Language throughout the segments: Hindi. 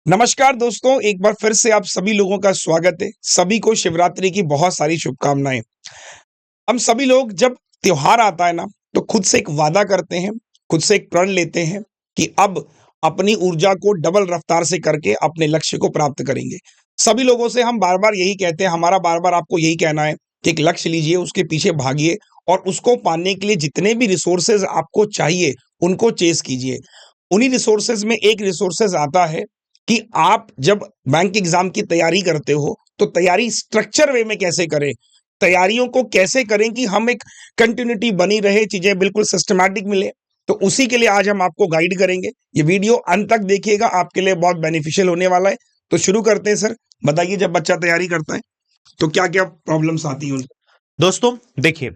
नमस्कार दोस्तों, एक बार फिर से आप सभी लोगों का स्वागत है। सभी को शिवरात्रि की बहुत सारी शुभकामनाएँ। हम सभी लोग जब त्योहार आता है ना, तो खुद से एक वादा करते हैं, खुद से एक प्रण लेते हैं कि अब अपनी ऊर्जा को डबल रफ्तार से करके अपने लक्ष्य को प्राप्त करेंगे। सभी लोगों से हम बार-बार यही कहते हैं, हमारा बार-बार आपको यही कहना है कि एक लक्ष्य लीजिए, उसके पीछे भागिए और उसको पाने के लिए जितने भी रिसोर्सेज़ आपको चाहिए, उनको चेज़ कीजिए। उन्हीं रिसोर्सेज़ में एक रिसोर्सेज़ आता है कि आप जब बैंक एग्ज़ाम की तैयारी करते हो, तो तैयारी स्ट्रक्चर वे में कैसे करें? तैयारियों को कैसे करें कि हम एक कंटिन्यूटी बनी रहे, चीज़ें बिल्कुल सिस्टमैटिक मिले? तो उसी के लिए आज हम आपको गाइड करेंगे। ये वीडियो अंत तक देखिएगा, आपके लिए बहुत बेनिफिशियल होने वाला है। तो शुरू करते हैं सर। बताइए जब बच्चा तैयारी करता है, तो क्या-क्या प्रॉब्लम्स आती हैं उनको? दोस्तों देखिए,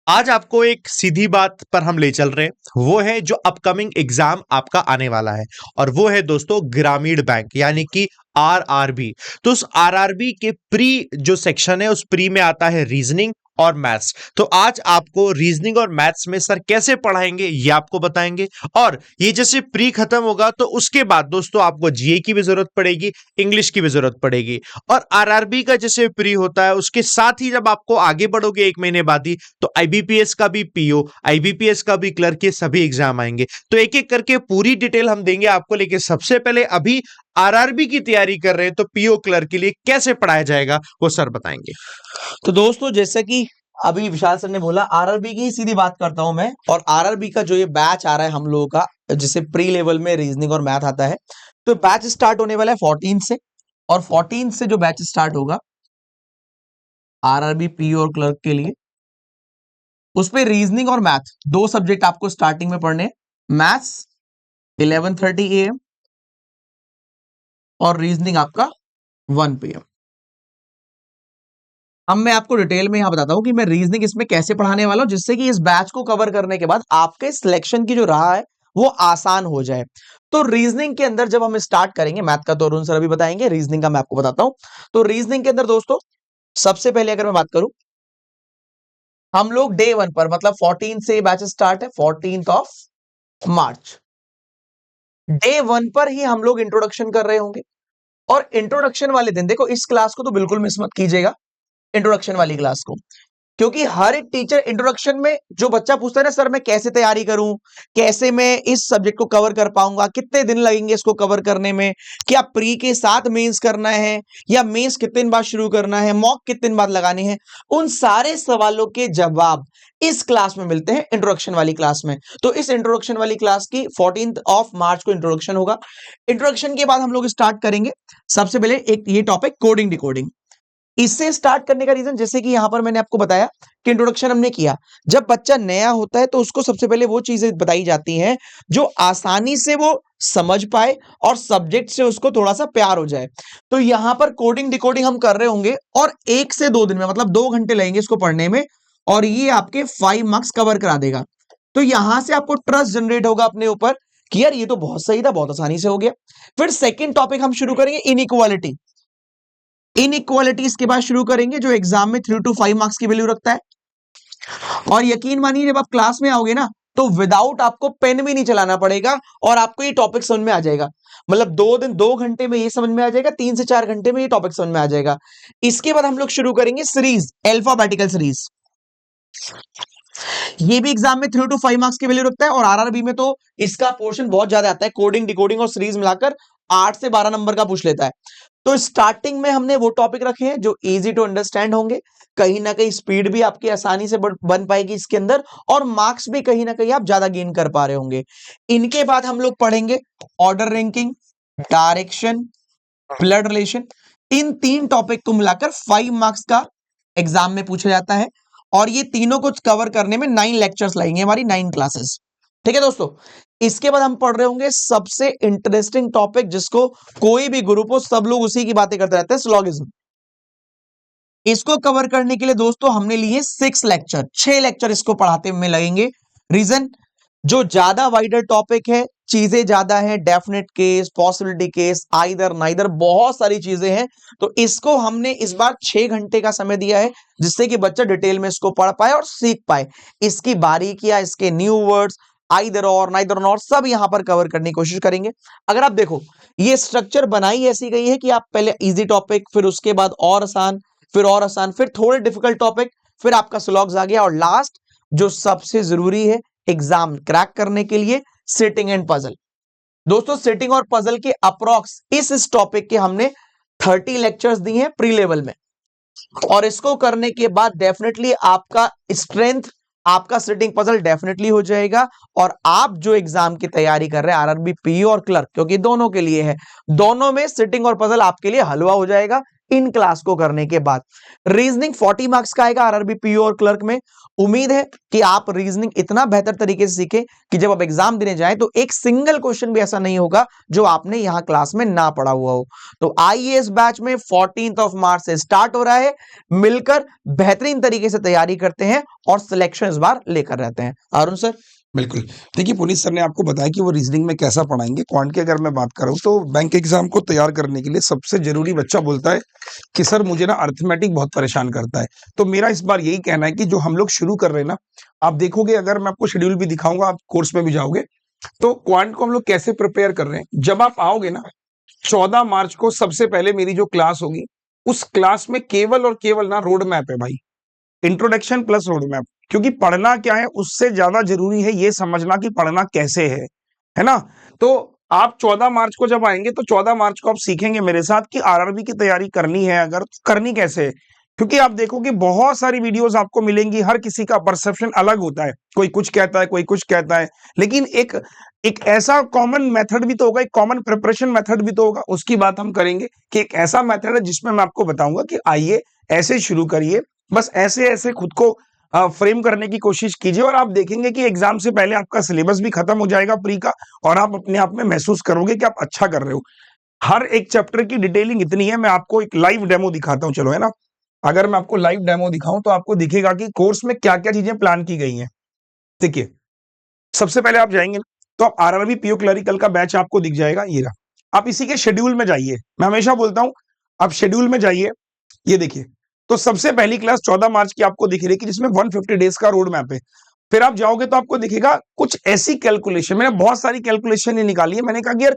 आज आपको एक सीधी बात पर हम ले चल रहे हैं। वो है जो अपकमिंग एग्जाम आपका आने वाला है और वो है दोस्तों ग्रामीण बैंक यानी कि आरआरबी। तो उस आरआरबी के प्री जो सेक्शन है उस प्री में आता है रीजनिंग और मैथ्स। तो आज आपको रीजनिंग और मैथ्स में सर कैसे पढ़ाएंगे ये आपको बताएंगे। और ये जैसे प्री खत्म होगा तो उसके बाद दोस्तों आपको जीए की भी जरूरत पड़ेगी, इंग्लिश की भी जरूरत पड़ेगी। और आरआरबी का जैसे प्री होता है उसके साथ ही जब आपको आगे बढ़ोगे 1 महीने बाद ही, तो आईबीपीएस का भी पीओ, आईबीपीएस का भी क्लर्क, के सभी एग्जाम आएंगे। तो एक एक करके पूरी डिटेल हम देंगे आपको। लेकिन सबसे पहले अभी आरआरबी की तैयारी कर रहे हैं तो पीओ क्लर्क के लिए कैसे पढ़ाया जाएगा वो सर बताएंगे। तो दोस्तों जैसे कि अभी विशाल सर ने बोला, आरआरबी की सीधी बात करता हूं मैं। और आरआरबी का जो ये बैच आ रहा है हम लोगों का, जिसे प्री लेवल में रीजनिंग और मैथ आता है, तो बैच स्टार्ट होने वाला है 14 से। और 14 से जो बैच स्टार्ट होगा आरआरबी पी और क्लर्क के लिए, उस पे रीजनिंग और मैथ दो सब्जेक्ट आपको स्टार्टिंग में पढ़ने। मैथ्स 11:30 AM और रीजनिंग आपका 1 PM। अब मैं आपको डिटेल में यहां बताता हूं कि मैं रीजनिंग इसमें कैसे पढ़ाने वाला हूं, जिससे कि इस बैच को कवर करने के बाद आपके सिलेक्शन की जो राह है वो आसान हो जाए। तो रीजनिंग के अंदर जब हम स्टार्ट करेंगे, मैथ का तो अरुण सर अभी बताएंगे, रीजनिंग का मैं आपको बताता हूं। तो रीजनिंग के अंदर दोस्तों सबसे पहले अगर मैं बात करूं, हम लोग डे 1 पर, मतलब 14 से बैच स्टार्ट है, 14 मार्च। डे 1 पर ही हम लोग इंट्रोडक्शन कर रहे होंगे। और इंट्रोडक्शन वाले दिन देखो, इस क्लास को तो बिल्कुल मिस मत कीजिएगा, इंट्रोडक्शन वाली क्लास को। क्योंकि हर एक टीचर इंट्रोडक्शन में जो बच्चा पूछता है ना, सर मैं कैसे तैयारी करूं, कैसे मैं इस सब्जेक्ट को कवर कर पाऊंगा, कितने दिन लगेंगे इसको कवर करने में, क्या प्री के साथ मेंस करना है या मेंस कितने दिन बाद शुरू करना है, मॉक कितने दिन बाद लगाने हैं, उन सारे सवालों के जवाब इस क्लास में मिलते हैं, इंट्रोडक्शन वाली क्लास में। तो इस इंट्रोडक्शन वाली क्लास की 14 मार्च को इंट्रोडक्शन होगा। इंट्रोडक्शन के बाद हम लोग स्टार्ट करेंगे सबसे पहले एक ये टॉपिक कोडिंग डिकोडिंग। इससे स्टार्ट करने का रीजन, जैसे कि यहां पर मैंने आपको बताया कि इंट्रोडक्शन हमने किया। जब बच्चा नया होता है तो उसको सबसे पहले वो चीजें बताई जाती हैं जो आसानी से वो समझ पाए और सब्जेक्ट से उसको थोड़ा सा प्यार हो जाए। तो यहां पर कोडिंग डिकोडिंग हम कर रहे होंगे और 1 से 2 दिन में, मतलब 2 घंटे लगेंगे इसको पढ़ने में, और ये आपके 5 मार्क्स कवर करा देगा। तो यहां से आपको ट्रस्ट जनरेट होगा अपने ऊपर कि यार ये तो बहुत सही था, बहुत आसानी से हो गया। फिर सेकेंड टॉपिक हम शुरू करेंगे, इनइक्वालिटी। इनइक्वालिटीज के बाद शुरू करेंगे जो एग्जाम में 3 to 5 मार्क्स की वैल्यू रखता है। और यकीन मानिए जब आप क्लास में आओगे ना, तो विदाउट आपको पेन भी नहीं चलाना पड़ेगा और आपको ये टॉपिक समझ में आ जाएगा। मतलब 2 घंटे में ये समझ में आ जाएगा, 3 से 4 घंटे में ये टॉपिक समझ में आ जाएगा। इसके बाद हम लोग शुरू करेंगे सीरीज, अल्फाबेटिकल सीरीज। ये भी एग्जाम में 3 to 5 मार्क्स की वैल्यू रखता है और आरआरबी में तो इसका पोर्शन बहुत ज्यादा आता है। कोडिंग डिकोडिंग और सीरीज मिलाकर 8 से 12 नंबर का पूछ लेता है। तो स्टार्टिंग में हमने वो टॉपिक रखे हैं जो इजी टू अंडरस्टैंड होंगे, कहीं ना कहीं स्पीड भी आपकी आसानी से बन पाएगी इसके अंदर, और मार्क्स भी कहीं ना कहीं आप ज्यादा गेन कर पा रहे होंगे। इनके बाद हम लोग पढ़ेंगे order ranking, direction, blood relation. इन 3 टॉपिक को मिलाकर 5 मार्क्स का एग्जाम में पूछा जाता है और ये तीनों को कवर करने में 9 लेक्चर्स लगेंगे, हमारी 9 क्लासेस। ठीक है दोस्तों। इसके बाद हम पढ़ रहे होंगे सबसे इंटरेस्टिंग टॉपिक, जिसको कोई भी ग्रुप हो सब लोग उसी की बातें करते रहते हैं, सिलोगिज्म। इसको कवर करने के लिए दोस्तों हमने लिए 6 लेक्चर इसको पढ़ाते में लगेंगे। रीजन, जो ज्यादा वाइडर टॉपिक है, चीजें ज्यादा है, definite case, possibility case, either neither, बहुत सारी चीजें हैं। तो इसको हमने इस बार 6 घंटे का समय दिया है, जिससे कि बच्चा डिटेल में इसको पढ़ पाए और सीख पाए। इसकी बारीकियां, इसके न्यू वर्ड्स, आइदर और, नाइदर नॉर, सब यहां पर कवर करने की कोशिश करेंगे। अगर आप देखो, ये स्ट्रक्चर बनाई ऐसी गई है कि आप पहले इजी टॉपिक, फिर उसके बाद और आसान, फिर थोड़े डिफिकल्ट टॉपिक, फिर आपका स्लॉग्स आ गया, और लास्ट जो सबसे जरूरी है एग्जाम क्रैक करने के लिए, सिटिंग एंड पजल। दोस्तों, सिटिंग और पजल के अप्रॉक्स इस टॉपिक के हमने 30 लेक्चर्स दिए हैं प्री लेवल में, और इसको करने के बाद डेफिनेटली आपका स्ट्रेंथ, आपका सिटिंग पजल डेफिनेटली हो जाएगा, और आप जो एग्जाम की तैयारी कर रहे हैं आरआरबी पीओ और क्लर्क, क्योंकि दोनों के लिए है, दोनों में सिटिंग और पजल आपके लिए हलवा हो जाएगा इन क्लास को करने के बाद। रीजनिंग 40 मार्क्स का आएगा आरआरबी पीओ और क्लर्क में। उम्मीद है कि आप रीजनिंग इतना बेहतर तरीके से सीखें कि जब आप एग्जाम देने जाएं तो एक सिंगल क्वेश्चन भी ऐसा नहीं होगा जो आपने यहां क्लास में ना पढ़ा हुआ हो। तो आइए इस बैच में 14 मार्च से स्टार्ट हो रहा है, मिलकर बेहतरीन तरीके से तैयारी करते हैं और सिलेक्शन इस बार लेकर रहते हैं। अरुण सर। बिल्कुल। देखिए, पुनीत सर ने आपको बताया कि वो रीजनिंग में कैसा पढ़ाएंगे। क्वांट की अगर मैं बात करूं तो बैंक एग्जाम को तैयार करने के लिए सबसे जरूरी बच्चा बोलता है कि सर मुझे ना अर्थमेटिक बहुत परेशान करता है। तो मेरा इस बार यही कहना है कि जो हम लोग शुरू कर रहे हैं ना, आप देखोगे, अगर मैं आपको शेड्यूल भी दिखाऊंगा, आप कोर्स में भी जाओगे, तो क्वांट को हम लोग कैसे प्रिपेयर कर रहे हैं। जब आप आओगे ना 14 मार्च को, सबसे पहले मेरी जो क्लास होगी, उस क्लास में केवल और केवल ना रोड मैप है भाई, इंट्रोडक्शन प्लस रोड मैप। क्योंकि पढ़ना क्या है उससे ज्यादा जरूरी है ये समझना कि पढ़ना कैसे है ना। तो आप 14 मार्च को जब आएंगे तो 14 मार्च को आप सीखेंगे मेरे साथ कि आरआरबी की तैयारी करनी है, अगर तो करनी कैसे है। क्योंकि आप देखोगे बहुत सारी वीडियोस आपको मिलेंगी, हर किसी का परसेप्शन अलग होता है, कोई कुछ कहता है, कोई कुछ कहता है, लेकिन एक एक ऐसा कॉमन मेथड भी तो होगा, एक कॉमन प्रिपरेशन मेथड भी तो होगा। उसकी बात हम करेंगे कि एक ऐसा मेथड है जिसमें मैं आपको बताऊंगा कि आइए ऐसे शुरू करिए, बस ऐसे ऐसे खुद को फ्रेम करने की कोशिश कीजिए, और आप देखेंगे कि एग्जाम से पहले आपका सिलेबस भी खत्म हो जाएगा प्री का, और आप अपने आप में महसूस करोगे कि आप अच्छा कर रहे हो। हर एक चैप्टर की डिटेलिंग इतनी है, मैं आपको एक लाइव डेमो दिखाता हूं, चलो, है ना। अगर मैं आपको लाइव डेमो दिखाऊं तो आपको दिखेगा कि कोर्स में क्या क्या चीजें प्लान की गई हैं। देखिए, सबसे पहले आप जाएंगे ना, तो आप आरआरबी पीओ क्लरिकल का बैच आपको दिख जाएगा, ये रहा। आप इसी के शेड्यूल में जाइए, मैं हमेशा बोलता हूं आप शेड्यूल में जाइए, ये देखिए। तो सबसे पहली क्लास 14 मार्च की आपको दिख रही है, जिसमें 150 डेज का रोड मैप है। फिर आप जाओगे तो आपको दिखेगा कुछ ऐसी कैलकुलेशन, मैंने बहुत सारी कैलकुलेशन निकाली है, मैंने कहा कि यार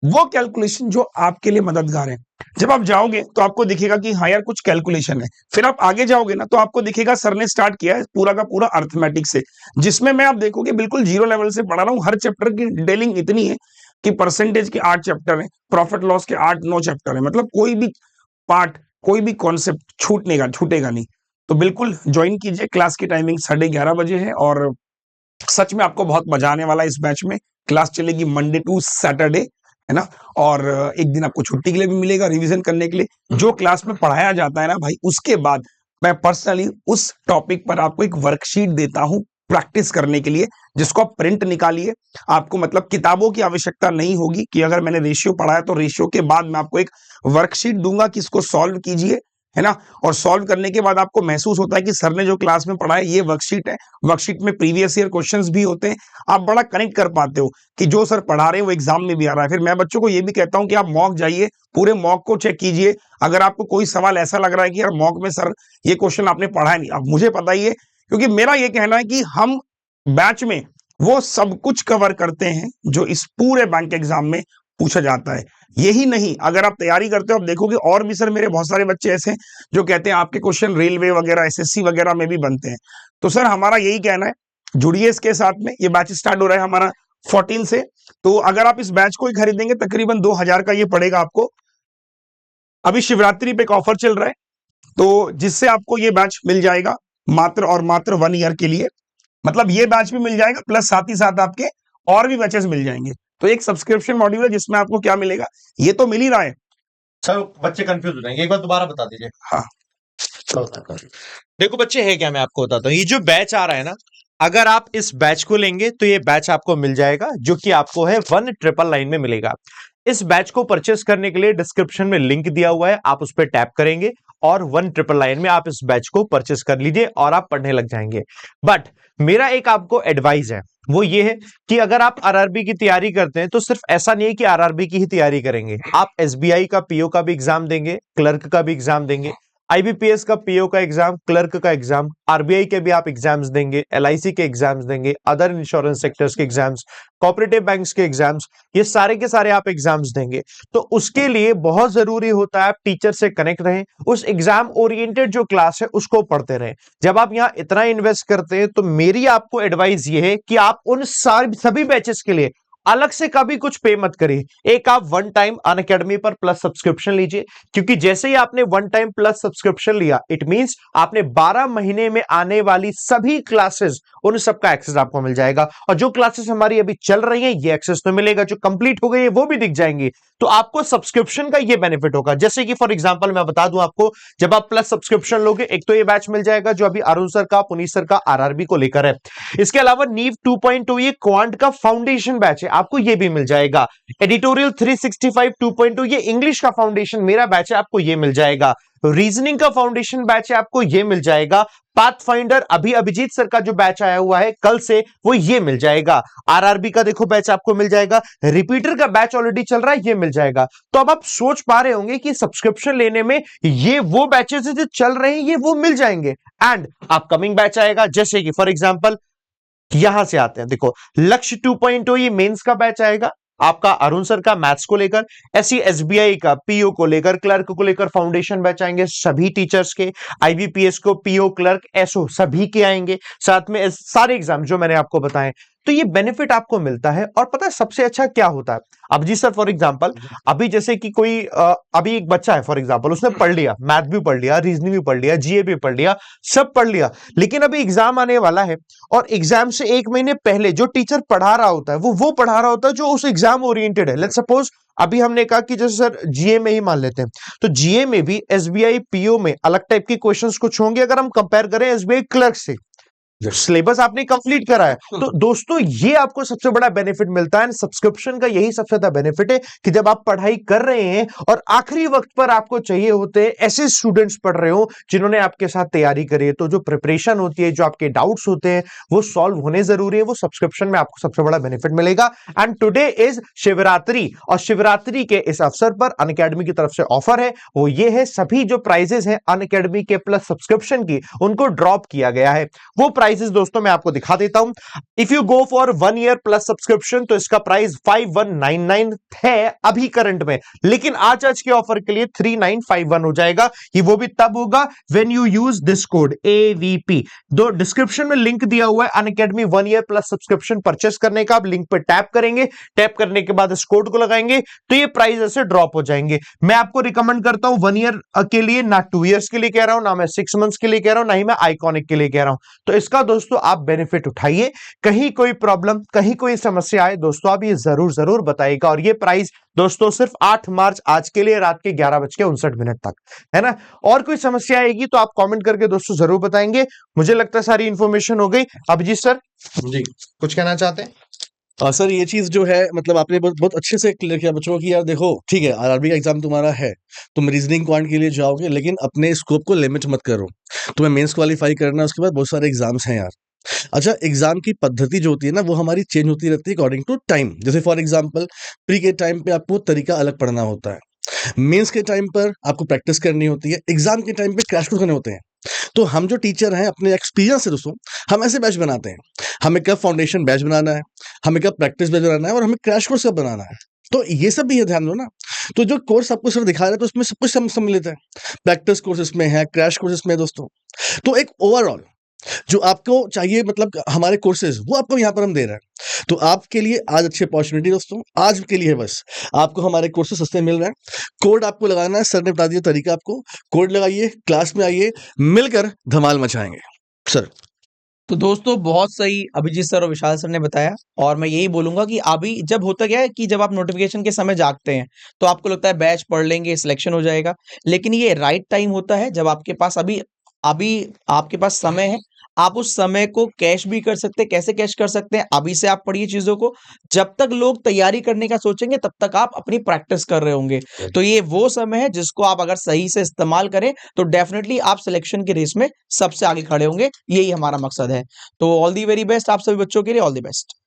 वो कैलकुलेशन जो आपके लिए मददगार है। जब आप जाओगे तो आपको दिखेगा कि हाँ यार कुछ कैलकुलेशन है। फिर आप आगे जाओगे ना तो आपको दिखेगा सर ने स्टार्ट किया है पूरा का पूरा अर्थमेटिक से, जिसमें मैं आप देखोगे बिल्कुल जीरो लेवल से पढ़ा रहा हूँ। हर चैप्टर की डिटेलिंग इतनी है कि परसेंटेज के 8 चैप्टर है, प्रॉफिट लॉस के 8-9 चैप्टर है, मतलब कोई भी पार्ट, कोई भी कॉन्सेप्ट छूटेगा नहीं। तो बिल्कुल ज्वाइन कीजिए। क्लास की टाइमिंग 11:30 बजे है, और सच में आपको बहुत मजा आने वाला है इस बैच में। क्लास चलेगी मंडे टू सैटरडे, है ना, और एक दिन आपको छुट्टी के लिए भी मिलेगा रिवीजन करने के लिए। जो क्लास में पढ़ाया जाता है ना भाई, उसके बाद मैं पर्सनली उस टॉपिक पर आपको एक वर्कशीट देता हूं प्रैक्टिस करने के लिए, जिसको आप प्रिंट निकालिए। आपको मतलब किताबों की आवश्यकता नहीं होगी कि अगर मैंने रेशियो पढ़ाया तो रेशियो के बाद मैं आपको एक वर्कशीट दूंगा कि इसको सॉल्व कीजिए, है ना। और सॉल्व करने के बाद आपको महसूस होता है कि सर ने जो क्लास में पढ़ाया ये वर्कशीट है, वर्कशीट में प्रीवियस ईयर क्वेश्चंस भी होते हैं। आप बड़ा कनेक्ट कर पाते हो कि जो सर पढ़ा रहे हैं वो एग्जाम में भी आ रहा है। फिर मैं बच्चों को ये भी कहता हूं कि आप मॉक जाइए, पूरे मॉक को चेक कीजिए। अगर आपको कोई सवाल ऐसा लग रहा है कि यार मॉक में सर ये क्वेश्चन आपने पढ़ा नहीं, अब मुझे पता ही है, क्योंकि मेरा ये कहना है कि हम बैच में वो सब कुछ कवर करते हैं जो इस पूरे बैंक एग्जाम में पूछा जाता है। यही नहीं, अगर आप तैयारी करते हो आप देखोगे और भी सर मेरे बहुत सारे बच्चे ऐसे हैं जो कहते हैं आपके क्वेश्चन रेलवे वगैरह एसएससी वगैरह में भी बनते हैं। तो सर हमारा यही कहना है, जुड़िए इसके साथ में। ये बैच स्टार्ट हो रहा है हमारा 14 से। तो अगर आप इस बैच को ही खरीदेंगे तकरीबन 2000 का ये पड़ेगा आपको। अभी शिवरात्रि पे एक ऑफर चल रहा है, तो जिससे आपको ये बैच मिल जाएगा मात्र और मात्र 1 ईयर के लिए। मतलब ये बैच भी मिल जाएगा, प्लस साथ ही साथ आपके और भी बैचेस मिल जाएंगे। तो एक सब्सक्रिप्शन मॉड्यूल है जिसमें आपको क्या मिलेगा, ये तो मिल ही रहा है। सर बच्चे कंफ्यूज हो जाएंगे, एक बार दोबारा बता दीजिए। हाँ, देखो बच्चे, है क्या, मैं आपको बताता हूँ। ये जो बैच आ रहा है ना, अगर आप इस बैच को लेंगे तो ये बैच आपको मिल जाएगा, जो कि आपको है 1999 में मिलेगा। इस बैच को परचेस करने के लिए डिस्क्रिप्शन में लिंक दिया हुआ है, आप उस पर टैप करेंगे और 1999 में आप इस बैच को परचेस कर लीजिए और आप पढ़ने लग जाएंगे। बट मेरा एक आपको एडवाइस है, वो ये है कि अगर आप आरआरबी की तैयारी करते हैं तो सिर्फ ऐसा नहीं है कि आरआरबी की ही तैयारी करेंगे, आप एसबीआई का पीओ का भी एग्जाम देंगे, क्लर्क का भी एग्जाम देंगे, आईबीपीएस का, पीओ का एग्जाम, क्लर्क का एग्जाम, आरबीआई के भी आप एग्जाम्स देंगे, एलआईसी के एग्जाम्स देंगे, अदर इंश्योरेंस सेक्टर्स के एग्जाम्स, कोऑपरेटिव बैंक्स के एग्जाम्स, ये सारे के सारे आप एग्जाम्स देंगे। तो उसके लिए बहुत जरूरी होता है आप टीचर से कनेक्ट रहें, उस एग्जाम ओरिएंटेड जो क्लास है उसको पढ़ते रहें। जब आप यहाँ इतना इन्वेस्ट करते हैं तो मेरी आपको एडवाइस ये है कि आप उन सभी बैचेस के लिए अलग से कभी कुछ पे मत करिए। एक आप वन टाइम अनअकैडमी पर प्लस सब्सक्रिप्शन लीजिए, क्योंकि जैसे ही आपने वन टाइम प्लस सब्सक्रिप्शन लिया, इट मींस आपने 12 महीने में आने वाली सभी क्लासेस, उन सबका एक्सेस आपको मिल जाएगा। और जो क्लासेस हमारी अभी चल रही हैं ये एक्सेस तो मिलेगा, जो कंप्लीट हो गई है वो भी दिख जाएंगी। तो आपको सब्सक्रिप्शन का ये बेनिफिट होगा। जैसे कि फॉर एग्जांपल मैं बता दूं आपको, जब आप प्लस सब्सक्रिप्शन लोगे, एक तो ये बैच मिल जाएगा जो अभी अरुण सर का, पुनीत सर का आरआरबी को लेकर है। इसके अलावा नीव 2.2 ये क्वांट का फाउंडेशन बैच है, आपको ये भी मिल जाएगा। एडिटोरियल 365 2.2 ये इंग्लिश का फाउंडेशन मेरा बैच है, आपको ये मिल जाएगा। रीजनिंग का फाउंडेशन बैच है, आपको ये मिल जाएगा। पाथफाइंडर अभी अभिजीत सर का जो बैच आया हुआ है कल से, वो ये मिल जाएगा। आरआरबी का देखो बैच आपको मिल जाएगा। रिपीटर का बैच ऑलरेडी चल रहा है, ये मिल जाएगा। तो अब आप सोच पा रहे होंगे कि सब्सक्रिप्शन लेने में ये वो बैचेस जो चल रहे हैं ये वो मिल जाएंगे। एंड अपकमिंग बैच आएगा, जैसे कि फॉर एग्जांपल यहां से आते हैं, देखो लक्ष्य 2.0 ये मेंस का बैच आएगा आपका, अरुण सर का मैथ्स को लेकर, ऐसी एसबीआई का पीओ को लेकर, क्लर्क को लेकर फाउंडेशन बैच आएंगे सभी टीचर्स के, आईबीपीएस को, पीओ, क्लर्क, एसओ सभी के आएंगे, साथ में सारे एग्जाम जो मैंने आपको बताए। तो ये बेनिफिट आपको मिलता है। और पता है सबसे अच्छा क्या होता है, अब जी सर फॉर एग्जांपल अभी जैसे कि कोई अभी एक बच्चा है फॉर एग्जांपल, उसने पढ़ लिया, मैथ भी पढ़ लिया, रीजनिंग भी पढ़ लिया, जीए भी पढ़ लिया, सब पढ़ लिया, लेकिन अभी एग्जाम आने वाला है और एग्जाम से एक महीने पहले जो टीचर पढ़ा रहा होता है वो पढ़ा रहा होता है जो उस एग्जाम ओरिएंटेड है। लेट्स सपोज अभी हमने कहा कि जैसे सर जीए में ही मान लेते हैं, तो जीए में भी एसबीआई पीओ में अलग टाइप के क्वेश्चंस कुछ होंगे अगर हम कंपेयर करें एसबीआई क्लर्क से। सिलेबस आपने कंप्लीट करा है, तो दोस्तों ये आपको सबसे बड़ा बेनिफिट मिलता है। सब्सक्रिप्शन का यही सबसे ज्यादा बेनिफिट है कि जब आप पढ़ाई कर रहे हैं और आखिरी वक्त पर आपको चाहिए होते हैं ऐसे स्टूडेंट्स पढ़ रहे हो जिन्होंने आपके साथ तैयारी करी है, तो जो प्रिपरेशन होती है, जो आपके डाउट्स होते हैं वो सॉल्व होने जरूरी है, वो सब्सक्रिप्शन में आपको सबसे बड़ा बेनिफिट मिलेगा। एंड टुडे इज शिवरात्रि, और शिवरात्रि के इस अवसर पर अनअकैडमी की तरफ से ऑफर है, वो ये है सभी जो प्राइजेस हैं अनअकैडमी के प्लस सब्सक्रिप्शन की उनको ड्रॉप किया गया है। वो प्राइजेस दोस्तों मैं आपको दिखा देता हूं। If you go for 1 year plus subscription तो इसका प्राइस 5199 है अभी करंट में, लेकिन आज के ऑफर के लिए 3951 हो जाएगा। ये वो भी तब होगा when you use this code AVP। दो डिस्क्रिप्शन में लिंक दिया हुआ है Unacademy 1 year plus subscription purchase करने का, आप लिंक पर टैप करेंगे, टैप करने के बाद इस कोड को लगाएंगे तो ये प्राइस ऐसे ड्रॉप हो जाएंगे। मैं आपको रिकमेंड करता हूं 1 ईयर के लिए, ना 2 ईयर्स के लिए कह रहा हूं, ना मैं 6 मंथ्स के लिए कह रहा हूं, ना ही मैं आइकॉनिक के लिए कह रहा हूं। तो इसका दोस्तों आप बेनिफिट उठाइए। कहीं कोई प्रॉब्लम, कहीं कोई समस्या आए दोस्तों आप ये जरूर बताइएगा। और ये प्राइस दोस्तों सिर्फ 8 मार्च आज के लिए रात के 11:59 तक है ना। और कोई समस्या आएगी तो आप कमेंट करके दोस्तों जरूर बताएंगे। मुझे लगता है सारी इंफॉर्मेशन हो गई। अभिजीत सर जी कुछ कहना चाहते हैं? सर ये चीज जो है मतलब आपने बहुत अच्छे से क्लियर किया बच्चों को कि यार देखो ठीक है आरआरबी का एग्जाम तुम्हारा है, तुम रीजनिंग क्वांट के लिए जाओगे, लेकिन अपने स्कोप को लिमिट मत करो। तुम्हें मेंस क्वालिफाई करना है, उसके बाद बहुत सारे एग्जाम्स हैं यार। अच्छा, एग्जाम की पद्धति जो होती है ना वो हमारी चेंज होती रहती है अकॉर्डिंग टू टाइम। जैसे फॉर एग्जांपल प्री के टाइम पे आपको तरीका अलग पढ़ना होता है, मेंस के टाइम पर आपको प्रैक्टिस करनी होती है, एग्जाम के टाइम पे क्रैश कोर्स करने होते हैं। तो हम जो टीचर हैं अपने एक्सपीरियंस से दोस्तों हम ऐसे बैच बनाते हैं, हमें कब फाउंडेशन बैच बनाना है, हमें कब प्रैक्टिस बैच बनाना है और हमें क्रैश कोर्स कब बनाना है। तो ये सब भी है, ध्यान दो ना। तो जो कोर्स आपको सर दिखा रहे हैं तो उसमें सब कुछ हम लेते हैं, प्रैक्टिस कोर्स इसमें है, क्रैश कोर्स इसमें दोस्तों। तो एक ओवरऑल जो आपको चाहिए मतलब हमारे कोर्सेज वो आपको यहाँ पर हम दे रहे हैं। तो आपके लिए आज अच्छी अपॉर्चुनिटी दोस्तों, आज के लिए बस आपको हमारे कोर्सेज सस्ते मिल रहे हैं। कोड आपको लगाना है, सर ने बता दिया तरीका, आपको कोड लगाइए, क्लास में आइए, मिलकर धमाल मचाएंगे सर। तो दोस्तों बहुत सही अभिजीत सर और विशाल सर ने बताया, और मैं यही बोलूंगा कि अभी जब होता क्या है कि जब आप नोटिफिकेशन के समय जागते हैं तो आपको लगता है बैच पढ़ लेंगे सिलेक्शन हो जाएगा, लेकिन ये राइट टाइम होता है जब आपके पास अभी आपके पास समय है। आप उस समय को कैश भी कर सकते हैं। कैसे कैश कर सकते हैं? अभी से आप पढ़िए चीजों को, जब तक लोग तैयारी करने का सोचेंगे तब तक आप अपनी प्रैक्टिस कर रहे होंगे। तो ये वो समय है जिसको आप अगर सही से इस्तेमाल करें तो डेफिनेटली आप सिलेक्शन की रेस में सबसे आगे खड़े होंगे। यही हमारा मकसद है। तो ऑल दी वेरी बेस्ट आप सभी बच्चों के लिए, ऑल दी बेस्ट।